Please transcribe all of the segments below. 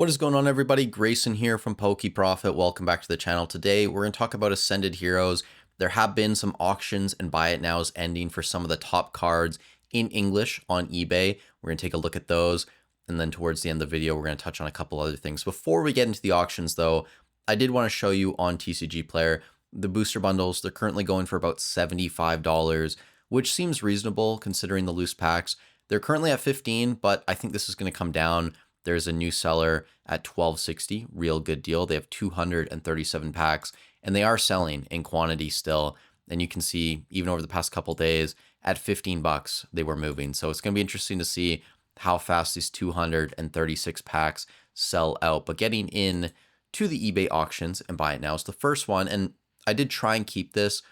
What is going on, everybody? Grayson here from Profit. Welcome back to the channel. Today, we're going to talk about Ascended Heroes. There have been some auctions and buy it nows ending for some of the top cards in English on eBay. We're going to take a look at those. And then towards the end of the video, we're going to touch on a couple other things. Before we get into the auctions, though, I did want to show you on TCG Player, the booster bundles. They're currently going for about $75, which seems reasonable considering the loose packs. They're currently at 15, but I think this is going to come down. There's a new seller at $12.60, real good deal. They have 237 packs, and they are selling in quantity still. And you can see even over the past couple days at 15 bucks, they were moving. So it's going to be interesting to see how fast these 236 packs sell out. But getting in to the eBay auctions and buy it now is the first one. And I did try and keep this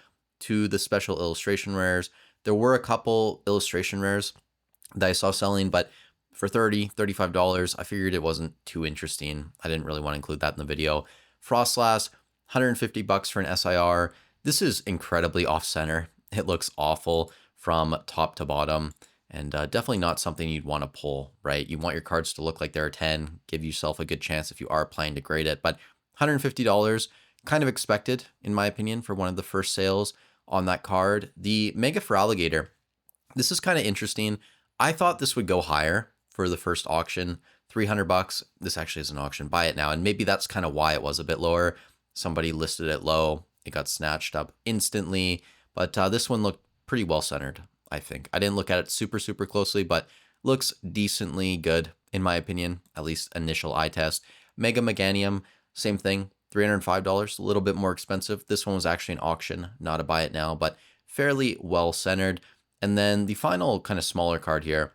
to the special illustration rares. There were a couple illustration rares that I saw selling, but for $30, $35, I figured it wasn't too interesting. I didn't really want to include that in the video. Frostlass, 150 bucks for an SIR. This is incredibly off-center. It looks awful from top to bottom, and definitely not something you'd want to pull, right? You want your cards to look like they're a 10, give yourself a good chance if you are planning to grade it. But $150, kind of expected, in my opinion, for one of the first sales on that card. The Mega for Alligator, this is kind of interesting. I thought this would go higher for the first auction, 300 bucks. This actually is an auction, buy it now. And maybe that's kind of why it was a bit lower. Somebody listed it low. It got snatched up instantly. But this one looked pretty well centered, I think. I didn't look at it super closely, but looks decently good, in my opinion, at least initial eye test. Mega Meganium, same thing, $305, a little bit more expensive. This one was actually an auction, not a buy it now, but fairly well centered. And then the final kind of smaller card here,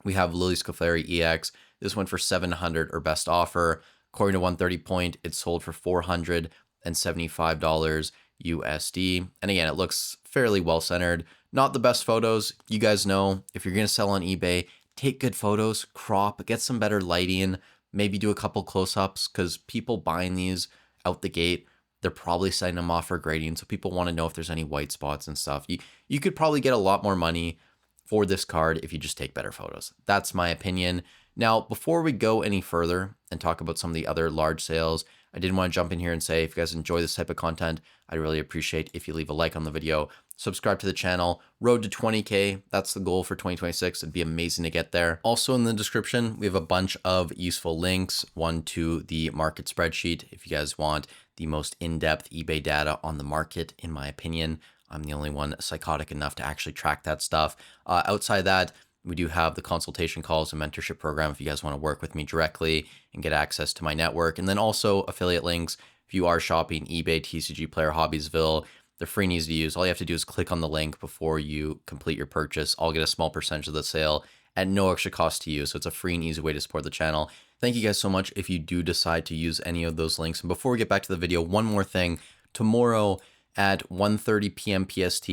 we have Lily's Clefairy EX. This went for $700 or best offer. According to 130 Point, it sold for $475 USD. And again, it looks fairly well centered. Not the best photos. You guys know, if you're going to sell on eBay, take good photos, crop, get some better lighting, maybe do a couple close-ups, because people buying these out the gate, they're probably setting them off for grading. So people want to know if there's any white spots and stuff. You could probably get a lot more money for this card if you just take better photos. That's my opinion. Now, before we go any further and talk about some of the other large sales, I did want to jump in here and say, if you guys enjoy this type of content, I'd really appreciate if you leave a like on the video, subscribe to the channel. Road to 20K, that's the goal for 2026. It'd be amazing to get there. Also in the description, we have a bunch of useful links. One to the market spreadsheet, if you guys want the most in-depth eBay data on the market, in my opinion. I'm the only one psychotic enough to actually track that stuff. Outside that, we do have the consultation calls and mentorship program if you guys want to work with me directly and get access to my network. And then also affiliate links. If you are shopping eBay, TCG Player, Hobbiesville, they're free and easy to use. All you have to do is click on the link before you complete your purchase. I'll get a small percentage of the sale at no extra cost to you. So it's a free and easy way to support the channel. Thank you guys so much if you do decide to use any of those links. And before we get back to the video, one more thing. Tomorrow at 1:30 p.m. PST,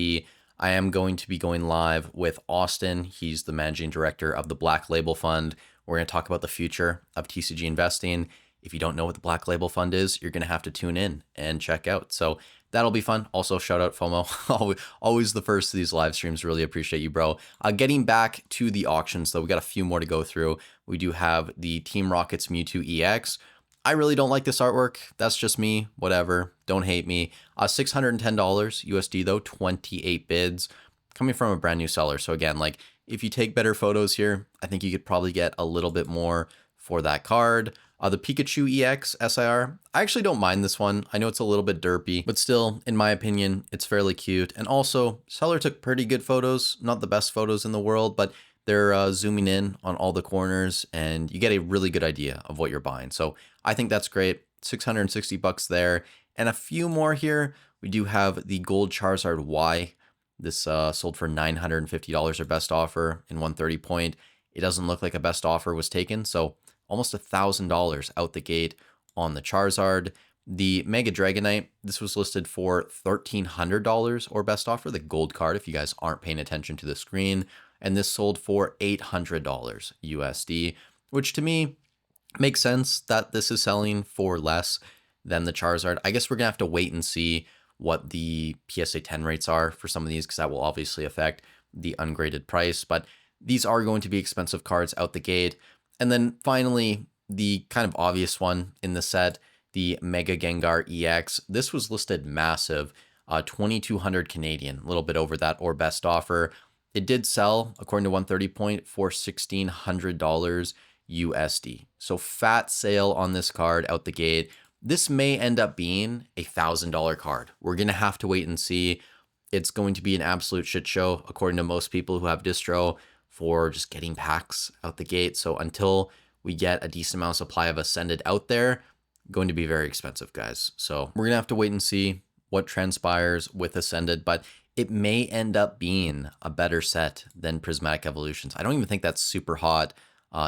I am going to be going live with Austin. He's the managing director of the Black Label Fund. We're going to talk about the future of TCG investing. If you don't know what the Black Label Fund is, you're going to have to tune in and check out. So that'll be fun. Also, shout out FOMO. Always the first of these live streams. Really appreciate you, bro. Getting back to the auctions, though, we got a few more to go through. We do have the Team Rocket's Mewtwo EX. I really don't like this artwork. That's just me. Whatever. Don't hate me. $610 USD, though. 28 bids. Coming from a brand new seller. So again, like, if you take better photos here, I think you could probably get a little bit more for that card. The Pikachu EX SIR, I actually don't mind this one. I know it's a little bit derpy, but still, in my opinion, it's fairly cute. And also, seller took pretty good photos. Not the best photos in the world, but they're zooming in on all the corners, and you get a really good idea of what you're buying. So I think that's great. 660 bucks there. And a few more here. We do have the Gold Charizard Y. This sold for $950 or best offer in 130 Point. It doesn't look like a best offer was taken, so almost $1,000 out the gate on the Charizard. The Mega Dragonite, this was listed for $1,300 or best offer, the gold card, if you guys aren't paying attention to the screen. And this sold for $800 USD, which to me makes sense that this is selling for less than the Charizard. I guess we're going to have to wait and see what the PSA 10 rates are for some of these, because that will obviously affect the ungraded price. But these are going to be expensive cards out the gate. And then finally, The kind of obvious one in the set, the Mega Gengar EX. This was listed massive, 2,200 Canadian, a little bit over that or best offer. It did sell, according to 130 Point, for $1,600 USD. So fat sale on this card out the gate. This may end up being a $1,000 card. We're going to have to wait and see. It's going to be an absolute shit show, according to most people who have distro, for just getting packs out the gate. So until we get a decent amount of supply of Ascended out there, going to be very expensive, guys. So we're going to have to wait and see what transpires with Ascended, but it may end up being a better set than Prismatic Evolutions. I don't even think that's super hot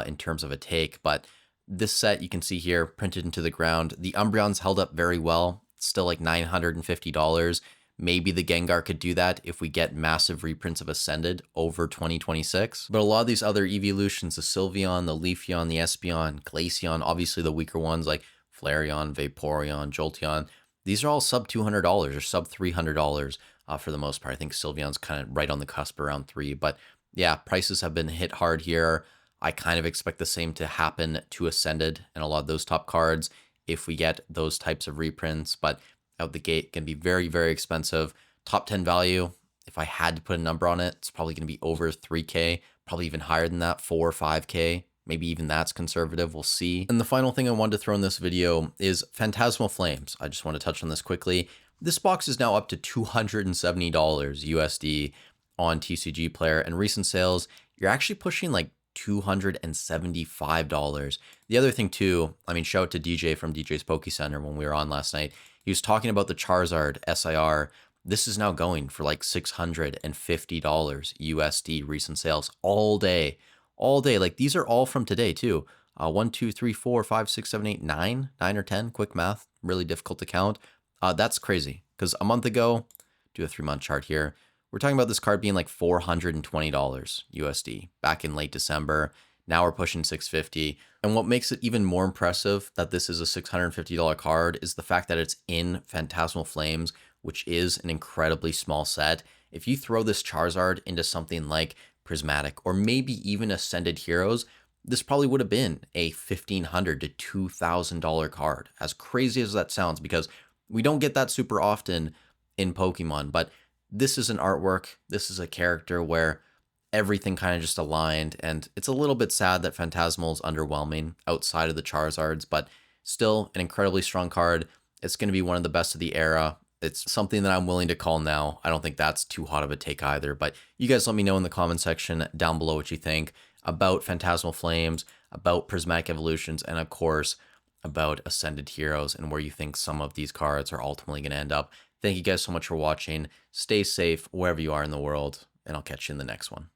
in terms of a take, but this set you can see here printed into the ground. The Umbreon's held up very well. It's still like $950. Maybe the Gengar could do that if we get massive reprints of Ascended over 2026. But a lot of these other evolutions, the Sylveon, the Leafeon, the Espeon, Glaceon, obviously the weaker ones like Flareon, Vaporeon, Jolteon, these are all sub $200 or sub $300 for the most part. I think Sylveon's kind of right on the cusp around $3. But yeah, prices have been hit hard here. I kind of expect the same to happen to Ascended and a lot of those top cards if we get those types of reprints. But out the gate can be very, very expensive. Top 10 value, if I had to put a number on it, it's probably going to be over 3K, probably even higher than that, 4 or 5K. Maybe even that's conservative, we'll see. And the final thing I wanted to throw in this video is Fantasmal Flames. I just want to touch on this quickly. This box is now up to $270 USD on TCG Player, and recent sales, you're actually pushing like $275. The other thing too, I mean, shout out to DJ from DJ's Poke Center when we were on last night. He was talking about the Charizard SIR. This is now going for like $650 USD recent sales all day. All day. Like these are all from today too. 1, 2, 3, 4, 5, 6, 7, 8, 9 or 10. Quick math. Really difficult to count. That's crazy because a month ago, do a 3-month chart here. We're talking about this card being like $420 USD back in late December. Now we're pushing $650. And what makes it even more impressive that this is a $650 card is the fact that it's in Fantasmal Flames, which is an incredibly small set. If you throw this Charizard into something like Prismatic or maybe even Ascended Heroes, this probably would have been a $1,500 to $2,000 card. As crazy as that sounds, because we don't get that super often in Pokemon, but this is an artwork. This is a character where everything kind of just aligned, and it's a little bit sad that Phantasmal is underwhelming outside of the Charizards, but still an incredibly strong card. It's going to be one of the best of the era. It's something that I'm willing to call now. I don't think that's too hot of a take either, but you guys let me know in the comment section down below what you think about Fantasmal Flames, about Prismatic Evolutions, and of course, about Ascended Heroes and where you think some of these cards are ultimately going to end up. Thank you guys so much for watching. Stay safe wherever you are in the world, and I'll catch you in the next one.